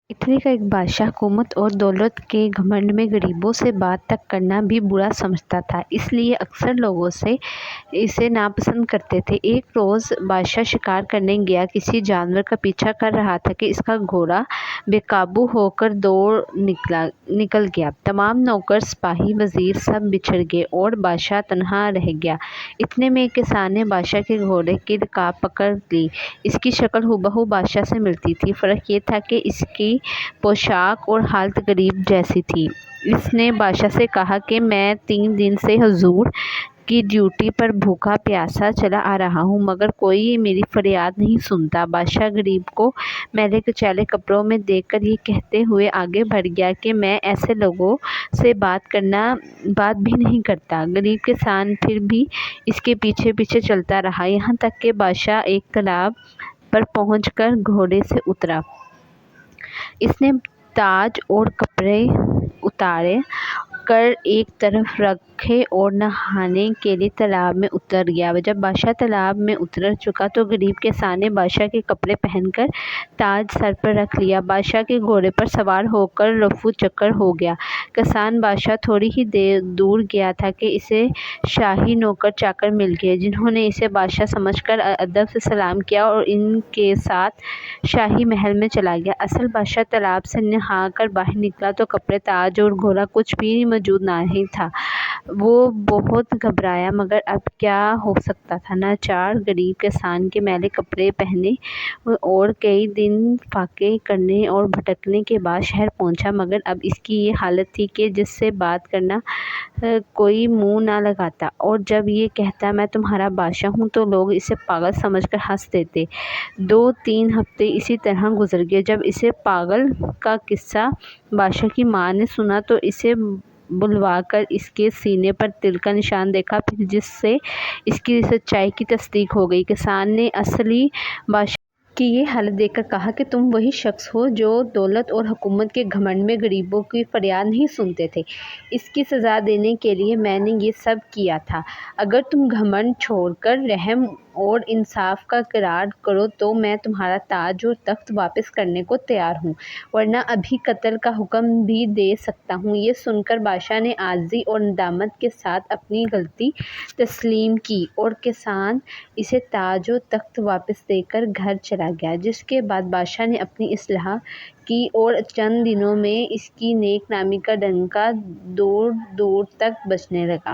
Italy کا ایک بادشاہ حکومت اور دولت کے گھمنڈ میں غریبوں سے بات تک کرنا بھی برا سمجھتا تھا، اس لیے اکثر لوگ اسے ناپسند کرتے تھے۔ ایک روز بادشاہ شکار کرنے گیا کسی جانور کا پیچھا کر رہا تھا کہ اس کا گھوڑا بے قابو ہو کر دوڑ نکل گیا۔ تمام نوکر، سپاہی، وزیر سب بچھڑ گئے اور بادشاہ تنہا رہ گیا۔ اتنے میں ایک کسان نے بادشاہ کے گھوڑے کی رکاب پکڑ لی۔ اس کی شکل ہو بادشاہ سے ملتی تھی، فرق یہ تھا کہ اس کی پوشاک اور حالت غریب جیسی تھی۔ اس نے بادشاہ سے کہا کہ میں 3 دن سے حضور کی ڈیوٹی پر بھوکا پیاسا چلا آ رہا ہوں، مگر کوئی میری فریاد نہیں سنتا۔ بادشاہ غریب کو میلے کچیلے کپڑوں میں دیکھ کر یہ کہتے ہوئے آگے بڑھ گیا کہ میں ایسے لوگوں سے بات بھی نہیں کرتا۔ غریب کسان پھر بھی اس کے پیچھے پیچھے چلتا رہا، یہاں تک کہ بادشاہ ایک تالاب پر پہنچ کر گھوڑے سے اترا۔ اس نے تاج اور کپڑے اتار کر ایک طرف رکھے اور نہانے کے لیے تالاب میں اتر گیا۔ جب بادشاہ تالاب میں اتر چکا تو غریب کسان نے بادشاہ کے کپڑے پہن کر تاج سر پر رکھ لیا۔ بادشاہ کے گھوڑے پر سوار ہو کر رفو چکر ہو گیا۔ کسان بادشاہ تھوڑی ہی دور گیا تھا کہ اسے شاہی نوکر چاکر مل گئے، جنہوں نے اسے بادشاہ سمجھ کر ادب سے سلام کیا اور ان کے ساتھ شاہی محل میں چلا گیا۔ اصل بادشاہ تالاب سے نہا کر باہر نکلا تو کپڑے، تاج اور گھوڑا کچھ بھی موجود نہیں تھا۔ وہ بہت گھبرایا، مگر اب کیا ہو سکتا تھا۔ ناچار غریب کسان کے میلے کپڑے پہننے اور کئی دن فاقے کرنے اور بھٹکنے کے بعد شہر پہنچا، مگر اب اس کی یہ حالت تھی کہ جس سے بات کرنا کوئی منہ نہ لگاتا، اور جب یہ کہتا میں تمہارا بادشاہ ہوں تو لوگ اسے پاگل سمجھ کر ہنس دیتے۔ 2-3 ہفتے اسی طرح گزر گئے۔ جب اسے پاگل کا قصہ بادشاہ کی ماں نے سنا تو اسے بلوا کر اس کے سینے پر تل کا نشان دیکھا، پھر جس سے اس کی سچائی کی تصدیق ہو گئی۔ کسان نے اصلی بادشاہ کی یہ حالت دیکھ کر کہا کہ تم وہی شخص ہو جو دولت اور حکومت کے گھمنڈ میں غریبوں کی فریاد نہیں سنتے تھے۔ اس کی سزا دینے کے لیے میں نے یہ سب کیا تھا۔ اگر تم گھمنڈ چھوڑ کر رحم اور انصاف کا اقرار کرو تو میں تمہارا تاج اور تخت واپس کرنے کو تیار ہوں، ورنہ ابھی قتل کا حکم بھی دے سکتا ہوں۔ یہ سن کر بادشاہ نے عاجزی اور ندامت کے ساتھ اپنی غلطی تسلیم کی اور کسان اسے تاج و تخت واپس دے کر گھر چلا گیا، جس کے بعد بادشاہ نے اپنی اصلاح کی اور چند دنوں میں اس کی نیک نامی کا ڈنکا دور دور تک بجنے لگا۔